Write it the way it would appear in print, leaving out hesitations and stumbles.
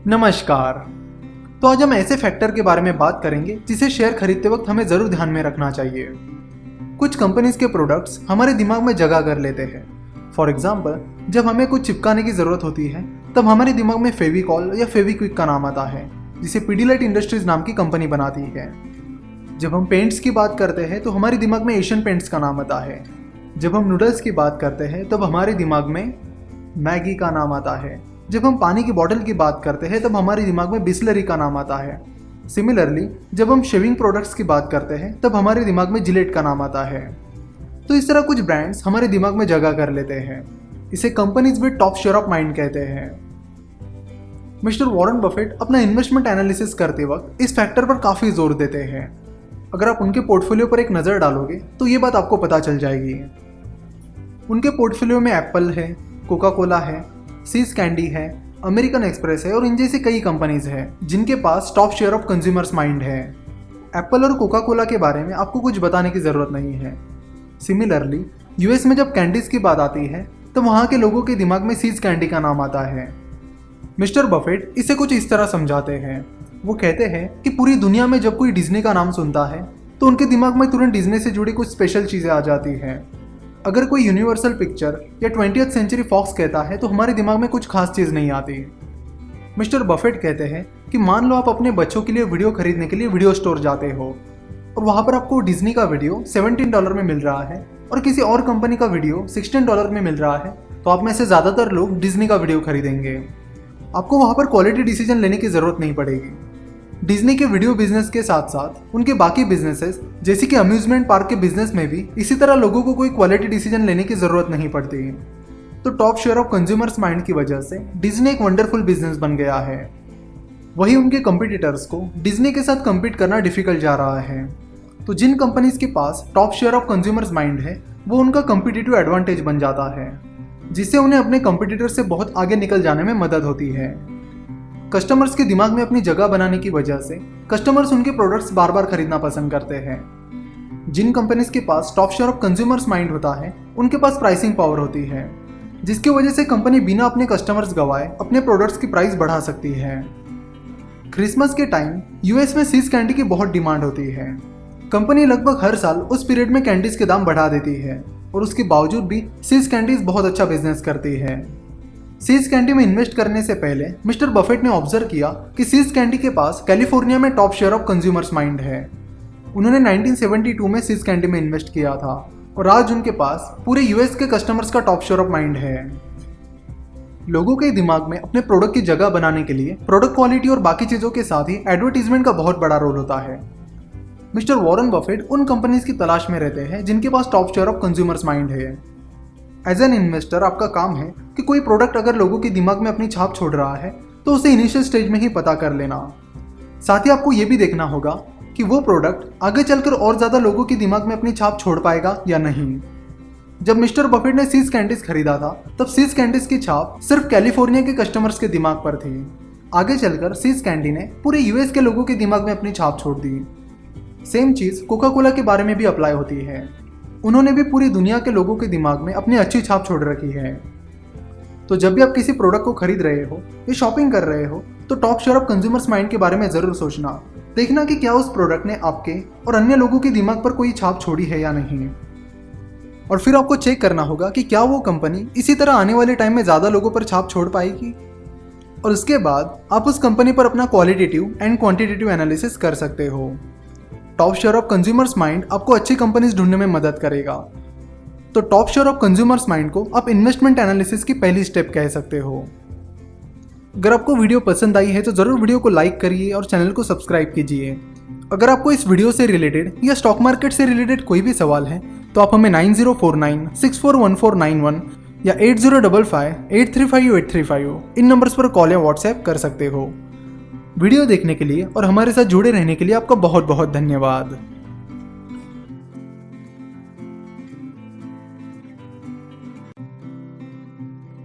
नमस्कार। तो आज हम ऐसे फैक्टर के बारे में बात करेंगे जिसे शेयर खरीदते वक्त हमें ज़रूर ध्यान में रखना चाहिए। कुछ कंपनीज के प्रोडक्ट्स हमारे दिमाग में जगह कर लेते हैं। फॉर एग्जाम्पल, जब हमें कुछ चिपकाने की ज़रूरत होती है तब हमारे दिमाग में फेविकॉल या फेविक्विक का नाम आता है, जिसे पीडीलाइट इंडस्ट्रीज नाम की कंपनी बनाती है। जब हम पेंट्स की बात करते हैं तो हमारे दिमाग में एशियन पेंट्स का नाम आता है। जब हम नूडल्स की बात करते हैं तब हमारे दिमाग में मैगी का नाम आता है। जब हम पानी की बोतल की बात करते हैं तब हमारे दिमाग में बिस्लरी का नाम आता है। सिमिलरली, जब हम शेविंग प्रोडक्ट्स की बात करते हैं तब हमारे दिमाग में जिलेट का नाम आता है। तो इस तरह कुछ ब्रांड्स हमारे दिमाग में जगह कर लेते हैं। इसे companies with top share of mind कहते हैं। मिस्टर वॉरेन बफेट अपना इन्वेस्टमेंट एनालिसिस करते वक्त इस फैक्टर पर काफ़ी जोर देते हैं। अगर आप उनके पोर्टफोलियो पर एक नज़र डालोगे तो ये बात आपको पता चल जाएगी। उनके पोर्टफोलियो में एप्पल है, कोका कोला है, सीज कैंडी है, अमेरिकन एक्सप्रेस है और इन जैसी कई कंपनीज हैं जिनके पास top share of consumers mind है। एप्पल और कोका कोला के बारे में आपको कुछ बताने की ज़रूरत नहीं है। सिमिलरली, यूएस में जब कैंडीज की बात आती है तो वहाँ के लोगों के दिमाग में सीज कैंडी का नाम आता है। मिस्टर बफेट इसे कुछ इस तरह समझाते हैं। वो कहते हैं कि पूरी दुनिया में जब कोई डिज्नी का नाम सुनता है तो उनके दिमाग में तुरंत डिज्नी से जुड़ी कुछ स्पेशल चीज़ें आ जाती हैं। अगर कोई यूनिवर्सल पिक्चर या 20th सेंचुरी फॉक्स कहता है तो हमारे दिमाग में कुछ खास चीज़ नहीं आती। मिस्टर बफेट कहते हैं कि मान लो आप अपने बच्चों के लिए वीडियो खरीदने के लिए वीडियो स्टोर जाते हो और वहाँ पर आपको डिज्नी का वीडियो $17 में मिल रहा है और किसी और कंपनी का वीडियो $16 में मिल रहा है, तो आप में से ज़्यादातर लोग डिज्नी का वीडियो खरीदेंगे। आपको वहाँ पर क्वालिटी डिसीजन लेने की ज़रूरत नहीं पड़ेगी। डिज्नी के वीडियो बिजनेस के साथ साथ उनके बाकी बिजनेसेस जैसे कि अम्यूजमेंट पार्क के बिजनेस में भी इसी तरह लोगों को कोई क्वालिटी डिसीजन लेने की ज़रूरत नहीं पड़ती। तो top share of consumers mind की वजह से डिज्नी एक वंडरफुल बिजनेस बन गया है। वही उनके कंपटीटर्स को डिज्नी के साथ कम्पीट करना डिफिकल्ट जा रहा है। तो जिन कंपनीज के पास top share of consumers mind है वो उनका कंपिटिटिव एडवांटेज बन जाता है, जिससे उन्हें अपने कंपटीटर से बहुत आगे निकल जाने में मदद होती है। कस्टमर्स के दिमाग में अपनी जगह बनाने की वजह से कस्टमर्स उनके प्रोडक्ट्स बार बार खरीदना पसंद करते हैं। जिन कंपनीज के पास top share of consumers mind होता है उनके पास प्राइसिंग पावर होती है, जिसकी वजह से कंपनी बिना अपने कस्टमर्स गंवाए अपने प्रोडक्ट्स की प्राइस बढ़ा सकती है। क्रिसमस के टाइम यूएस में सीज कैंडी की बहुत डिमांड होती है। कंपनी लगभग हर साल उस पीरियड में कैंडीज के दाम बढ़ा देती है और उसके बावजूद भी सीज कैंडीज बहुत अच्छा बिजनेस करती है। सीज कैंडी में इन्वेस्ट करने से पहले मिस्टर बफेट ने ऑब्जर्व किया कि सीज कैंडी के पास कैलिफोर्निया में top share of consumers mind है। उन्होंने 1972 में सीज कैंडी में इन्वेस्ट किया था और आज उनके पास पूरे यूएस के कस्टमर्स का टॉप शेयर ऑफ माइंड है। लोगों के दिमाग में अपने प्रोडक्ट की जगह बनाने के लिए प्रोडक्ट क्वालिटी और बाकी चीज़ों के साथ ही एडवर्टीजमेंट का बहुत बड़ा रोल होता है। मिस्टर वॉरेन बफेट उन कंपनीज की तलाश में रहते हैं जिनके पास top share of consumers mind है। एज एन इन्वेस्टर आपका काम है कि कोई प्रोडक्ट अगर लोगों के दिमाग में अपनी छाप छोड़ रहा है तो उसे इनिशियल स्टेज में ही पता कर लेना। साथ ही आपको ये भी देखना होगा कि वो प्रोडक्ट आगे चलकर और ज़्यादा लोगों के दिमाग में अपनी छाप छोड़ पाएगा या नहीं। जब मिस्टर बफेट ने सीज कैंडीज खरीदा था तब सीज कैंडीज की छाप सिर्फ कैलिफोर्निया के कस्टमर्स के दिमाग पर थी। आगे चलकर सीज कैंडी ने पूरे यूएस के लोगों के दिमाग में अपनी छाप छोड़ दी। सेम चीज़ कोका कोला के बारे में भी अप्लाई होती है। उन्होंने भी पूरी दुनिया के लोगों के दिमाग में अपनी अच्छी छाप छोड़ रखी है। तो जब भी आप किसी प्रोडक्ट को खरीद रहे हो या शॉपिंग कर रहे हो तो top share of consumers mind के बारे में ज़रूर सोचना। देखना कि क्या उस प्रोडक्ट ने आपके और अन्य लोगों के दिमाग पर कोई छाप छोड़ी है या नहीं। और फिर आपको चेक करना होगा कि क्या वो कंपनी इसी तरह आने वाले टाइम में ज़्यादा लोगों पर छाप छोड़ पाएगी। और उसके बाद आप उस कंपनी पर अपना क्वालिटेटिव एंड क्वांटिटेटिव एनालिसिस कर सकते हो। Top share of consumers mind आपको अच्छी कंपनीज ढूंढने में मदद करेगा। तो top share of consumers mind को आप इन्वेस्टमेंट एनालिसिस की पहली स्टेप कह सकते हो। अगर आपको वीडियो पसंद आई है तो ज़रूर वीडियो को लाइक करिए और चैनल को सब्सक्राइब कीजिए। अगर आपको इस वीडियो से रिलेटेड या स्टॉक मार्केट से रिलेटेड कोई भी सवाल है तो आप हमें 9049641491 या 8055835835 इन नंबर्स पर कॉल या व्हाट्सएप कर सकते हो। वीडियो देखने के लिए और हमारे साथ जुड़े रहने के लिए आपका बहुत बहुत धन्यवाद।